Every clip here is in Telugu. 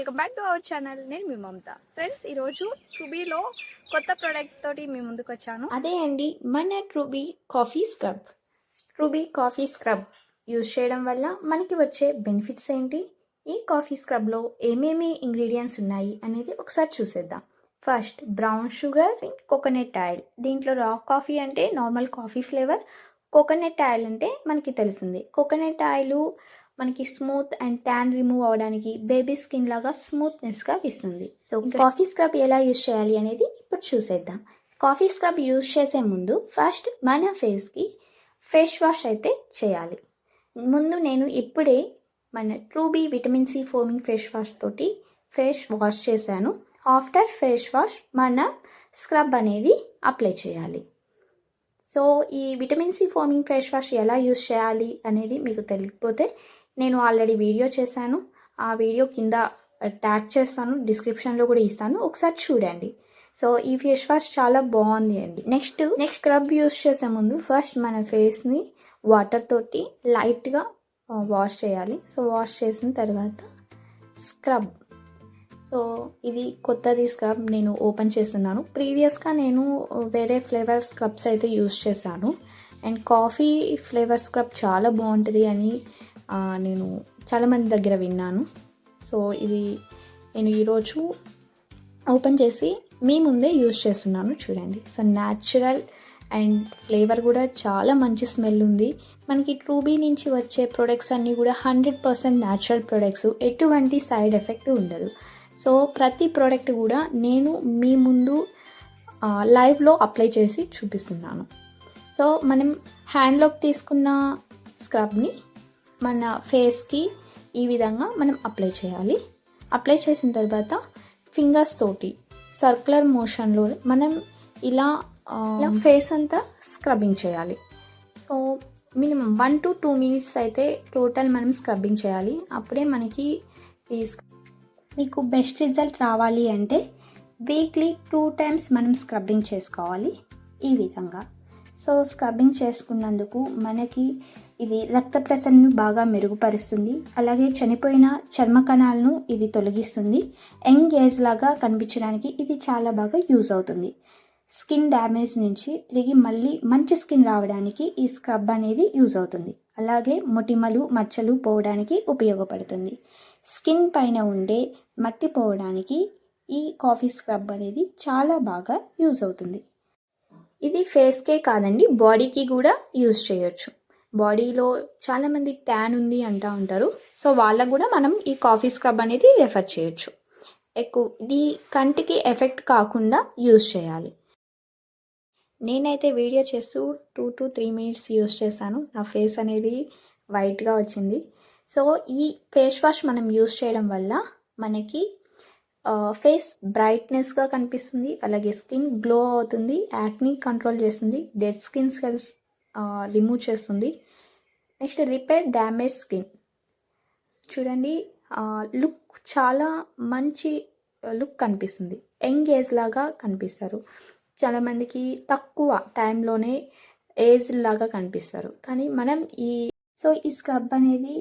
Welcome back to our channel. నేను మీ మమత. ఫ్రెండ్స్, ఈరోజు ట్రూబీలో కొత్త ప్రోడక్ట్ తోటి మీ ముందుకు వచ్చాను. అదే అండి మన ట్రూబీ coffee scrub. ట్రూబీ coffee scrub use చేయడం వల్ల మనకి వచ్చే బెనిఫిట్స్ ఏంటి, ఈ కాఫీ స్క్రబ్లో ఏమేమి ఇంగ్రీడియంట్స్ ఉన్నాయి అనేది ఒకసారి చూసేద్దాం. First, brown sugar, coconut oil. దీంట్లో రా కాఫీ అంటే normal coffee flavour, coconut oil అంటే మనకి తెలిసింది. కోకోనట్ ఆయిల్ మనకి స్మూత్ అండ్ ట్యాన్ రిమూవ్ అవ్వడానికి, బేబీ స్కిన్ లాగా స్మూత్నెస్గా ఇస్తుంది. సో కాఫీ స్క్రబ్ ఎలా యూజ్ చేయాలి అనేది ఇప్పుడు చూసేద్దాం. కాఫీ స్క్రబ్ యూజ్ చేసే ముందు ఫస్ట్ మన ఫేస్కి ఫేస్ వాష్ అయితే చేయాలి. ముందు నేను ఇప్పుడే మన TruB vitamin C foaming face wash తోటి ఫేస్ వాష్ చేశాను. ఆఫ్టర్ ఫేస్ వాష్ మన స్క్రబ్ అనేది అప్లై చేయాలి. సో ఈ vitamin C foaming face wash ఎలా యూజ్ చేయాలి అనేది మీకు తెలియకపోతే నేను ఆల్రెడీ వీడియో చేశాను. ఆ వీడియో కింద ట్యాగ్ చేస్తాను, డిస్క్రిప్షన్లో కూడా ఇస్తాను, ఒకసారి చూడండి. సో ఈ ఫేస్ వాష్ చాలా బాగుంది అండి. నెక్స్ట్ స్క్రబ్ యూజ్ చేసే ముందు ఫస్ట్ మన ఫేస్ని వాటర్ తోటి లైట్గా వాష్ చేయాలి. సో వాష్ చేసిన తర్వాత స్క్రబ్. సో ఇది కొత్తది స్క్రబ్ నేను ఓపెన్ చేస్తున్నాను. ప్రీవియస్గా నేను వేరే ఫ్లేవర్ స్క్రబ్స్ అయితే యూజ్ చేశాను. అండ్ కాఫీ ఫ్లేవర్ స్క్రబ్ చాలా బాగుంటుంది అని నేను చాలామంది దగ్గర విన్నాను. సో ఇది నేను ఈరోజు ఓపెన్ చేసి మీ ముందే యూజ్ చేస్తున్నాను, చూడండి. సో న్యాచురల్ అండ్ ఫ్లేవర్ కూడా చాలా మంచి స్మెల్ ఉంది. మనకి ట్రూబీ నుంచి వచ్చే ప్రొడక్ట్స్ అన్నీ కూడా 100% న్యాచురల్ ప్రొడక్ట్స్, ఎటువంటి సైడ్ ఎఫెక్ట్ ఉండదు. సో ప్రతి ప్రోడక్ట్ కూడా నేను మీ ముందు లైవ్లో అప్లై చేసి చూపిస్తున్నాను. సో మనం హ్యాండ్లోకి తీసుకున్న స్క్రబ్ని మన ఫేస్కి ఈ విధంగా మనం అప్లై చేయాలి. అప్లై చేసిన తర్వాత ఫింగర్స్ తోటి సర్క్యులర్ మోషన్లో మనం ఇలా ఫేస్ అంతా స్క్రబ్బింగ్ చేయాలి. సో మినిమం 1 to 2 minutes అయితే టోటల్ మనం స్క్రబ్బింగ్ చేయాలి. అప్పుడే మనకి మీకు బెస్ట్ రిజల్ట్ రావాలి అంటే వీక్లీ 2 times మనం స్క్రబ్బింగ్ చేసుకోవాలి ఈ విధంగా. సో స్క్రబ్బింగ్ చేసుకున్నందుకు మనకి ఇది రక్త ప్రసరణను బాగా మెరుగుపరుస్తుంది. అలాగే చనిపోయిన చర్మ కణాలను ఇది తొలగిస్తుంది. యంగ్ ఏజ్ లాగా కనిపించడానికి ఇది చాలా బాగా యూజ్ అవుతుంది. స్కిన్ డ్యామేజ్ నుంచి తిరిగి మళ్ళీ మంచి స్కిన్ రావడానికి ఈ స్క్రబ్ అనేది యూజ్ అవుతుంది. అలాగే మొటిమలు మచ్చలు పోవడానికి ఉపయోగపడుతుంది. స్కిన్ పైన ఉండే మట్టి పోవడానికి ఈ కాఫీ స్క్రబ్ అనేది చాలా బాగా యూజ్ అవుతుంది. ఇది ఫేస్కే కాదండి, బాడీకి కూడా యూజ్ చేయొచ్చు. బాడీలో చాలామంది ట్యాన్ ఉంది అంటూ ఉంటారు. సో వాళ్ళకు కూడా మనం ఈ కాఫీ స్క్రబ్ అనేది రెఫర్ చేయొచ్చు. ఇది కంటికి ఎఫెక్ట్ కాకుండా యూజ్ చేయాలి. నేనైతే వీడియో చేస్తూ 2 to 3 minutes యూజ్ చేశాను. నా ఫేస్ అనేది వైట్గా వచ్చింది. సో ఈ ఫేస్ వాష్ మనం యూజ్ చేయడం వల్ల మనకి ఫేస్ బ్రైట్నెస్గా కనిపిస్తుంది. అలాగే స్కిన్ గ్లో అవుతుంది, యాక్ని కంట్రోల్ చేస్తుంది, డెడ్ స్కిన్ సెల్స్ రిమూవ్ చేస్తుంది. Next repair damage skin. చూడండి, లుక్ చాలా మంచి లుక్ కనిపిస్తుంది. యంగ్ ఏజ్ లాగా కనిపిస్తారు. చాలామందికి తక్కువ టైంలోనే ఏజ్ లాగా కనిపిస్తారు. కానీ మనం ఈ స్క్రబ్ అనేది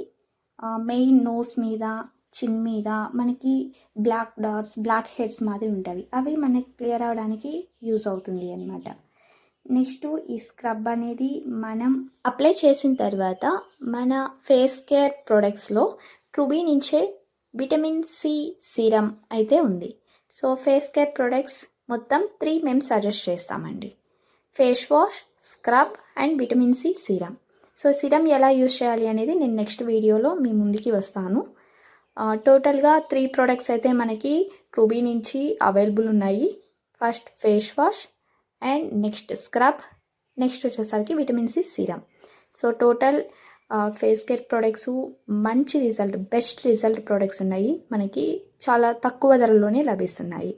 మెయిన్ నోస్ మీద, చిన్ మీద మనకి బ్లాక్ డాట్స్, బ్లాక్ హెడ్స్ మాదిరి ఉంటాయి. అవి మనకి క్లియర్ అవడానికి యూజ్ అవుతుంది అన్నమాట. నెక్స్ట్ ఈ స్క్రబ్ అనేది మనం అప్లై చేసిన తర్వాత మన ఫేస్ కేర్ ప్రొడక్ట్స్లో ట్రూబీ నుంచే విటమిన్ సి సీరం అయితే ఉంది. సో ఫేస్ కేర్ ప్రొడక్ట్స్ మొత్తం 3 మేము సజెస్ట్ చేస్తామండి. Face wash, scrub and vitamin C serum. So serum ఎలా యూజ్ చేయాలి అనేది నేను నెక్స్ట్ వీడియోలో మీ ముందుకి వస్తాను. టోటల్గా 3 ప్రోడక్ట్స్ అయితే మనకి ట్రూబీ నుంచి అవైలబుల్ ఉన్నాయి. First face wash and next scrub, next వచ్చేసరికి vitamin C serum. So total face care products మంచి రిజల్ట్, బెస్ట్ రిజల్ట్ ప్రొడక్ట్స్ ఉన్నాయి. మనకి చాలా తక్కువ ధరలోనే లభిస్తున్నాయి.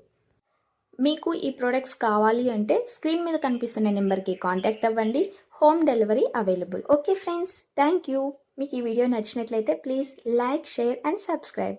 మీకు ఈ ప్రొడక్ట్స్ కావాలి అంటే స్క్రీన్ మీద కనిపిస్తున్న నెంబర్కి కాంటాక్ట్ అవ్వండి. Home delivery available. Okay friends, thank you. మీకు ఈ వీడియో నచ్చినట్లయితే please like, share and subscribe.